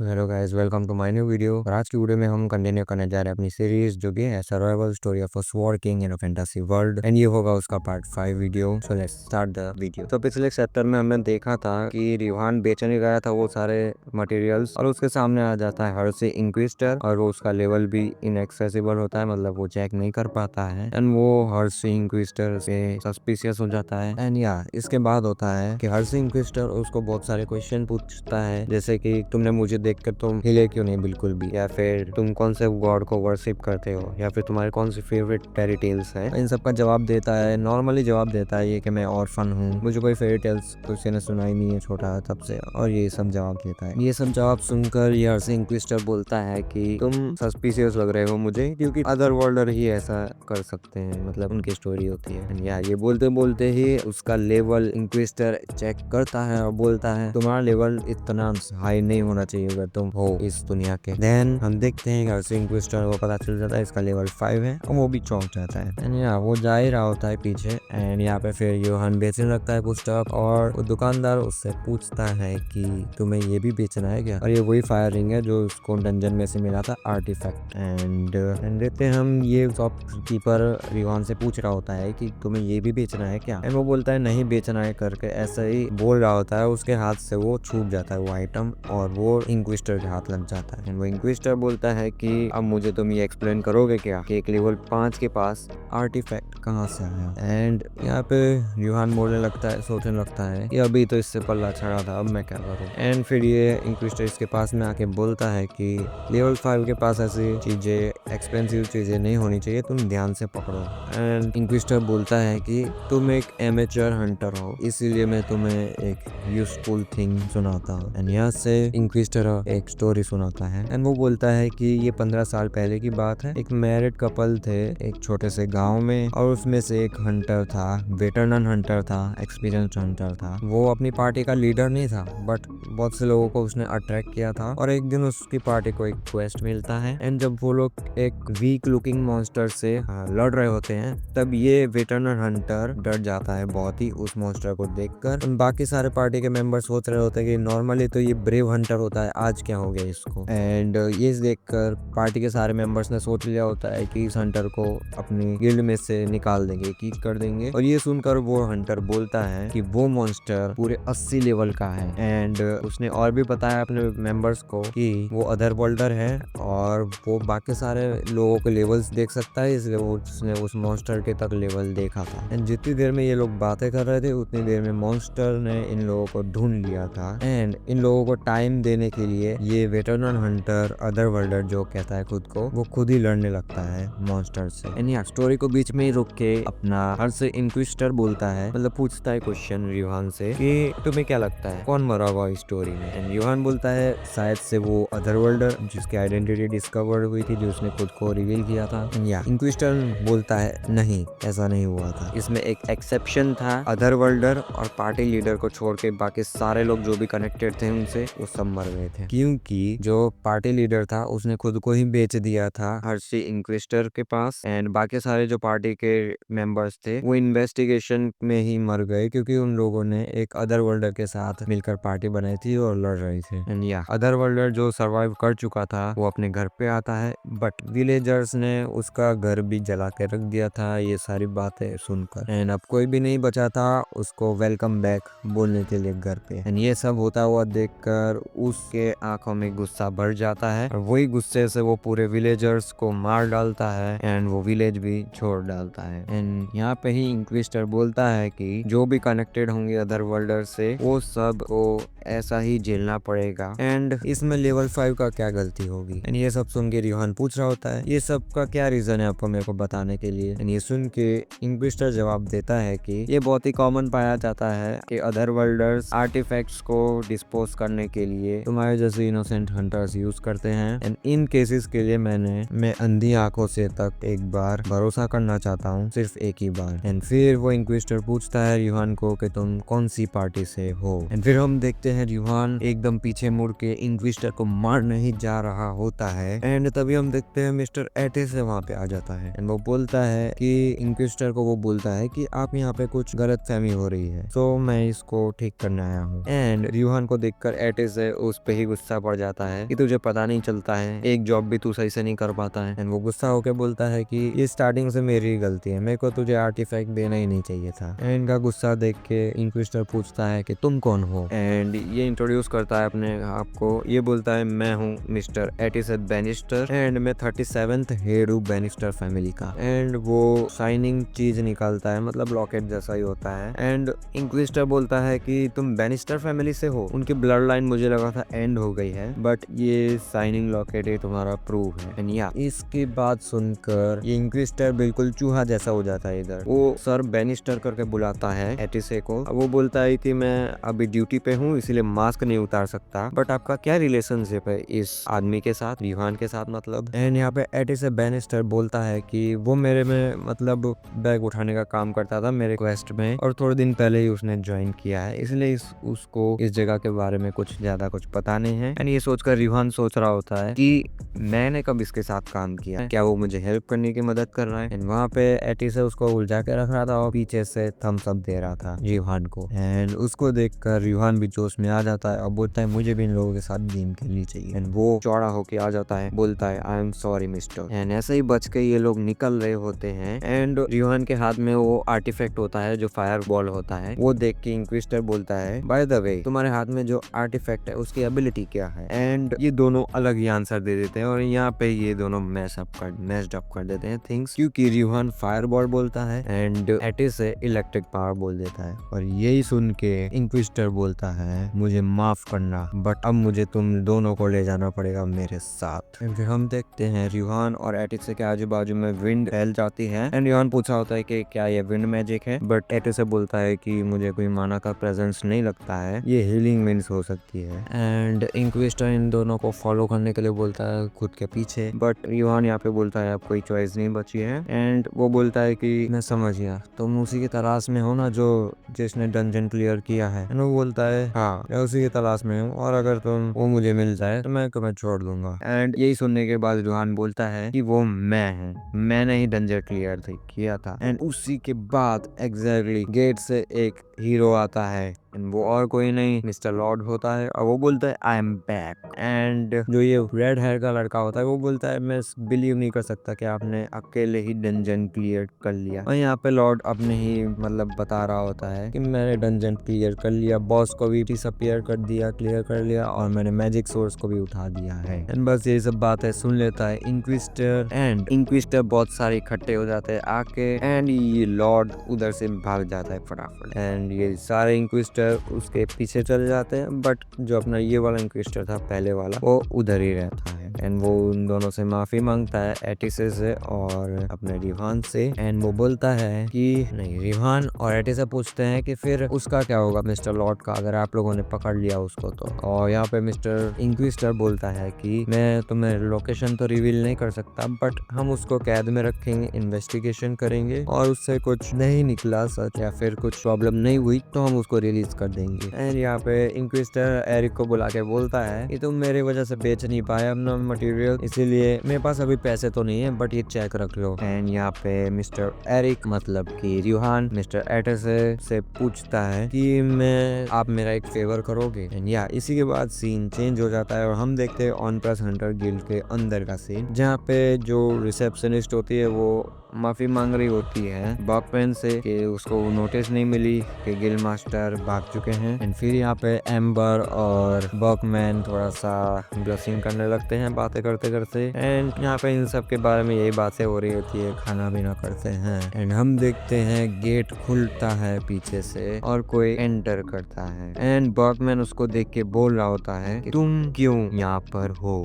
Hello guys, welcome to my new video. और आज की वीडियो में हम कंटिन्यू करने जा रहे हैं अपनी सीरीज जो कि है survival story of a sword king in a fantasy world, and ये होगा उसका part 5 video. So let's start the video. तो पिछले चैप्टर में हमने देखा था कि रिवान बेचने गया था वो सारे मटेरियल्स, और उसके सामने आ जाता है हर्सी इंक्विजिटर, और वो उसका लेवल भी इनएक्सेसिबल होता है, मतलब वो चेक नहीं कर पाता है, एंड वो हर्सी इंक्विजिटर से सस्पिशियस हो जाता है। एंड या इसके बाद होता है कि हर्सी इंक्विजिटर उसको बहुत सारे क्वेश्चन पूछता है, जैसे कि तुमने मुझे देखकर तुम हिले क्यों नहीं बिल्कुल भी, या फिर तुम कौन से गॉड को वर्शिप करते हो, या फिर तुम्हारे कौन सी फेवरेट फेरी टेल्स है। इन सब का जवाब देता है, नॉर्मली जवाब देता है ये कि मैं ऑर्फन हूँ, मुझे कोई फेरी टेल्स किसी ने सुनाई नहीं है छोटा तब से, और ये सब जवाब देता है। ये सब जवाब सुनकर ये हर्सी इंक्विजिटर बोलता है कि तुम सस्पिशियस लग रहे हो मुझे, क्योंकि अदर वर्ल्डर ही ऐसा कर सकते हैं, मतलब उनकी स्टोरी होती है। या ये बोलते बोलते ही उसका लेवल इंक्विजिटर चेक करता है और बोलता है तुम्हारा लेवल इतना हाई नहीं होना चाहिए अगर तुम हो इस दुनिया के। देन हम देखते हैं हर्सी इंक्विजिटर को पता चल जाता है इसका लेवल 5 है, और वो भी चौंक जाता है। एंड या वो जा ही रहा होता है पीछे, एंड यहाँ पे फिर योहान बेचने लगता है कुछ स्टफ, और वो दुकानदार उससे पूछता है कि तुम्हें ये भी बेचना है क्या, और ये वही फायर रिंग है जो उसको डंजन में से मिला था आर्टिफैक्ट। एंड देखते हैं हम ये शॉपकीपर रिवान से पूछ रहा होता है कि तुम्हें ये भी बेचना है क्या, एंड वो बोलता है नहीं बेचना है करके ऐसा ही बोल रहा होता है, उसके हाथ से वो छूट जाता है वो आइटम, और वो इंक्विजिटर के हाथ लग जाता है। वो इंक्विजिटर बोलता है कि अब मुझे तुम ये एक्सप्लेन करोगे क्या कि एक लेवल 5 के पास आर्टिफैक्ट कहाँ से आया। एंड यहाँ पे यूहान बोलने लगता है, सोचने लगता है कि अभी तो इससे पल्ला छड़ा था, अब मैं क्या करूँ। एंड फिर ये इंक्विजिटर इसके पास में आके बोलता है कि लेवल 5 के पास ऐसी चीजें, एक्सपेंसिव चीजें नहीं होनी चाहिए, तुम ध्यान से पकड़ो। एंड इंक्विजिटर बोलता है कि तुम एक एमेचर हंटर हो, इसीलिए मैं तुम्हें एक यूजफुल थिंग सुनाता हूँ। एंड यहाँ से इंक्विजिटर एक स्टोरी सुनाता है, एंड वो बोलता है कि ये 15 साल पहले की बात है। एक मैरिड कपल थे एक छोटे से गांव में, और उसमें से एक हंटर था, वेटरनन हंटर था, एक्सपीरियंस्ड हंटर था। वो अपनी पार्टी का लीडर नहीं था, बट बहुत से लोगों को उसने अट्रैक्ट किया था, और एक दिन उसकी पार्टी को एक क्वेस्ट मिलता है। एंड जब वो लोग एक वीक लुकिंग मॉन्स्टर से लड़ रहे होते हैं, तब ये वेटरनन हंटर डर जाता है बहुत ही उस मॉन्स्टर को देखकर। बाकी सारे पार्टी के मेंबर सोच रहे होते हैं कि नॉर्मली तो ये ब्रेव हंटर होता है, आज क्या हो गया इसको। एंड ये देखकर पार्टी के सारे मेंबर्स ने सोच लिया होता है कि इस हंटर को अपनी गिल्ड में से निकाल देंगे, किक कर देंगे। और ये सुनकर वो हंटर बोलता है कि वो मॉन्स्टर पूरे 80 लेवल का है, एंड उसने और भी बताया अपने मेंबर्स को कि वो अदर वर्ल्डर है, और वो बाकी सारे लोगों के लेवल्स देख सकता है, इसलिए उसने उस मॉन्स्टर के तक लेवल देखा था। एंड जितनी देर में ये लोग बातें कर रहे थे उतनी देर में मॉन्स्टर ने इन लोगों को ढूंढ लिया था, एंड इन लोगों को टाइम देने के लिए ये वेटरनन हंटर अदर वर्ल्डर जो कहता है खुद को, वो खुद ही लड़ने लगता है मॉन्स्टर से। एंड यार स्टोरी को बीच में ही रुक के अपना हर से इंक्विजिटर बोलता है, मतलब पूछता है क्वेश्चन रिवान से कि तुम्हें क्या लगता है कौन मरा हुआ इस स्टोरी में। एंड रिवान बोलता है शायद से वो अदर वर्ल्डर जिसकी आइडेंटिटी डिस्कवर हुई थी, जो उसने खुद को रिवील किया था। या इंक्विजिटर बोलता है नहीं, ऐसा नहीं हुआ था, इसमें एक एक्सेप्शन था, अदर वर्ल्डर और पार्टी लीडर को छोड़ के बाकी सारे लोग जो भी कनेक्टेड थे उनसे, वो सब मर गए थे, क्योंकि जो पार्टी लीडर था उसने खुद को ही बेच दिया था हर्सी इंक्विजिटर के पास। एंड बाकी सारे जो पार्टी के मेंबर्स थे वो इन्वेस्टिगेशन में ही मर गए, क्योंकि उन लोगों ने एक अदर वर्ल्डर के साथ मिलकर पार्टी बनाई थी और लड़ रहे थे। एंड या अदर वर्ल्डर जो सर्वाइव कर चुका था वो अपने घर पे आता है, बट विलेजर्स ने उसका घर भी जला के रख दिया था ये सारी बातें सुनकर। एंड अब कोई भी नहीं बचा था उसको वेलकम बैक बोलने के लिए घर पे। एंड ये सब होता हुआ देखकर उसके आंखों में गुस्सा भर जाता है, और वही गुस्से से वो पूरे विलेजर्स को मार डालता है, एंड वो विलेज भी छोड़ डालता है। एंड यहाँ पे ही इंक्विजिटर बोलता है कि जो भी कनेक्टेड होंगे अदर वर्ल्डर से वो सब को ऐसा ही झेलना पड़ेगा, एंड इसमें लेवल 5 का क्या गलती होगी। एंड ये सब सुन के रिहान पूछ रहा होता है ये सब का क्या रीजन है आपको मेरे को बताने के लिए। एंड ये सुन के इंक्विजिटर जवाब देता है कि ये बहुत ही कॉमन पाया जाता है कि अदर वर्ल्डर्स आर्टिफैक्ट्स को डिस्पोज करने के लिए तुम्हारे जैसे इनोसेंट हंटर्स यूज करते हैं, एंड इन केसेस के लिए मैं अंधी आंखों से तक एक बार भरोसा करना चाहता हूँ, सिर्फ एक ही बार। एंड फिर वो इंक्विजिटर पूछता है रिहान को कि तुम कौन सी पार्टी से हो। एंड फिर हम देखते हैं रिहान एकदम पीछे मुड़ के इंक्विजिटर को मारने ही जा रहा होता है, एंड तभी हम देखते देखते हैं मिस्टर एटिस वहाँ पे आ जाता है एंड वो बोलता है कि इंक्विजिटर को वो बोलता है कि आप यहाँ पे कुछ गलत फहमी हो रही है, तो मैं इसको ठीक करने आया हूँ। एंड रिहान को देखकर एटिस उस पे ही गुस्सा पड़ जाता है कि तुझे पता नहीं चलता है, एक जॉब भी तू सही से नहीं कर पाता है। एंड वो गुस्सा होकर बोलता है कि ये स्टार्टिंग से मेरी गलती है, मेरे को तुझे आर्टिफैक्ट देना ही नहीं चाहिए था। एंड इनका गुस्सा देख के इंक्विजिटर पूछता है कि तुम कौन हो, एंड ये इंट्रोड्यूस करता है अपने आप को। ये बोलता है मैं हूँ मिस्टर एटिस बैनिस्टर एंड मैं 37th हेड हूँ बैनिस्टर फैमिली का। एंड वो शाइनिंग चीज निकालता है, मतलब लॉकेट जैसा ही होता है। एंड इंक्विजिटर बोलता है कि तुम बैनिस्टर फैमिली से हो, उनकी ब्लड लाइन मुझे लगा था एंड हो गई है, बट ये शाइनिंग लॉकेट ही तुम्हारा प्रूफ है। एंड या इसकी बात सुनकर ये इंक्विजिटर बिल्कुल चूहा जैसा हो जाता है। इधर वो सर बैनिस्टर करके बुलाता है एटिसे को। वो बोलता है कि मैं अभी ड्यूटी पे हूँ इसीलिए मास्क नहीं उतार सकता, बट आपका क्या रिलेशनशिप है इस आदमी के साथ, रिहान के साथ मतलब। एंड यहाँ पे एटिसे बैनिस्टर बोलता है कि वो मेरे में मतलब बैग उठाने का काम करता था मेरे क्वेस्ट में, और थोड़े दिन पहले ही उसने ज्वाइन किया है, इसलिए उसको इस जगह के बारे में कुछ ज्यादा कुछ पता नहीं है। एंड ये सोचकर रिहान सोच रहा होता है कि मैंने कब इसके साथ काम किया, क्या वो मुझे हेल्प करने की मदद कर रहा है। एंड वहाँ पे एटिसे उसको उलझा के रख रहा था और पीछे से थम्स अप दे रहा था रिहान को। एंड उसको देखकर रिहान भी जोश में आ जाता है और बोलता है मुझे भी इन लोगों के साथ गेम खेलनी चाहिए। एंड वो चौड़ा होके आ जाता है, बोलता है I am sorry mister. And ऐसे ही बच के ये लोग निकल रहे होते हैं। एंड रिहान के हाथ में वो आर्टिफैक्ट होता है जो फायर बॉल होता है। वो देख के इंक्विजिटर बोलता है बाय द वे तुम्हारे हाथ में जो आर्टिफैक्ट है उसकी एबिलिटी क्या है। एंड ये दोनों अलग ही आंसर दे देते हैं और यहाँ पे ये दोनों मैस्ड अप कर देते हैं थिंग्स, क्योंकि रिहान फायर बॉल बोलता है एंड एटिस से इलेक्ट्रिक पावर बोल देता है। और यही सुन के इंक्विजिटर बोलता है मुझे माफ करना, बट अब मुझे तुम दोनों को ले जाना पड़ेगा मेरे साथ। फिर हम देखते हैं रिहान और एटिस के आजू बाजू में विंड फैल जाती है। एंड रिहान पूछा होता है कि क्या ये विंड मैजिक है, बट एटिस बोलता है कि मुझे कोई माना का प्रेजेंस नहीं लगता है, ये हीलिंग विंड्स हो सकती है। एंड इंक्विजिटर इन दोनों को फॉलो करने के लिए बोलता है खुद के पीछे, बट रिहान यहाँ पे बोलता है अब कोई चॉइस नहीं बची है। एंड वो बोलता है कि मैं समझ गया, तुम उसी की तलाश में हो ना जो जिसने डंजन क्लियर किया है। एंड वो बोलता है हाँ मैं उसी की तलाश में हूँ, और अगर तुम वो मुझे मिल जाए तो मैं तुम्हें छोड़ दूंगा। एंड यही सुनने के बाद रिहान बोलता है कि वो मैंने ही डंजन क्लियर किया था। एंड उसी के बाद एग्जैक्टली गेट से एक हीरो आता है एंड वो और कोई नहीं मिस्टर लॉर्ड होता है। और वो बोलता है आई एम बैक। एंड जो ये रेड हेयर का लड़का होता है वो बोलता है मैं बिलीव नहीं कर सकता कि आपने अकेले ही डंजन क्लियर कर लिया। और यहाँ पे लॉर्ड अपने ही मतलब बता रहा होता है कि मैंने डंजन क्लियर कर लिया, बॉस को भी डिसअपीयर कर दिया, क्लियर कर लिया, और मैंने मैजिक सोर्स को भी उठा दिया है। एंड बस ये सब बातें सुन लेता है इंक्विजिटर। एंड इंक्विजिटर बहुत सारे इकट्ठे हो जाते हैं आके, एंड ये लॉर्ड उधर से भाग जाता है फटाफट। एंड ये सारे इंक्विजिटर उसके पीछे चले जाते हैं, बट जो अपना ये वाला इंक्विजिटर था पहले वाला वो उधर ही रहता है। एंड वो उन दोनों से माफी मांगता है एटिसे से और अपने रिहान से। एंड वो बोलता है कि नहीं, रिहान और एटिसे पूछते हैं कि फिर उसका क्या होगा मिस्टर लॉर्ड का अगर आप लोगों ने पकड़ लिया उसको तो। और यहाँ पे मिस्टर इंक्विजिटर बोलता है कि मैं तुम्हें लोकेशन तो रिवील नहीं कर सकता, बट हम उसको कैद में रखेंगे, इन्वेस्टिगेशन करेंगे, और उससे कुछ नहीं निकला सच या फिर कुछ प्रॉब्लम नहीं हुई तो हम उसको रिलीज कर देंगे। एंड यहाँ पे इंक्विजिटर एरिक को बुला के बोलता है कि तुम मेरी वजह से बेच नहीं पाए अपना मटेरियल, इसीलिए मेरे पास अभी पैसे तो नहीं है, बट ये चेक रख लो। एंड यहाँ पे मिस्टर एरिक मतलब कि रिहान मिस्टर एटिस से पूछता है कि आप मेरा एक फेवर करोगे। एंड या इसी के बाद सीन चेंज हो जाता है और हम देखते हैं ऑन प्लस हंटर गिल्ड के अंदर का सीन, जहाँ पे जो रिसेप्शनिस्ट होती है वो माफी मांग रही होती है बकमैन से कि उसको नोटिस नहीं मिली कि गिल्ड मास्टर भाग चुके हैं। एंड फिर यहाँ पे एम्बर और बकमैन थोड़ा सा ब्लशिंग करने लगते हैं बातें करते करते। एंड यहाँ पे इन सब के बारे में यही बातें हो रही होती है, खाना पीना करते हैं। एंड हम देखते हैं गेट खुलता है पीछे से और कोई एंटर करता है। एंड बकमैन उसको देख के बोल रहा होता है कि तुम क्यों यहाँ पर हो।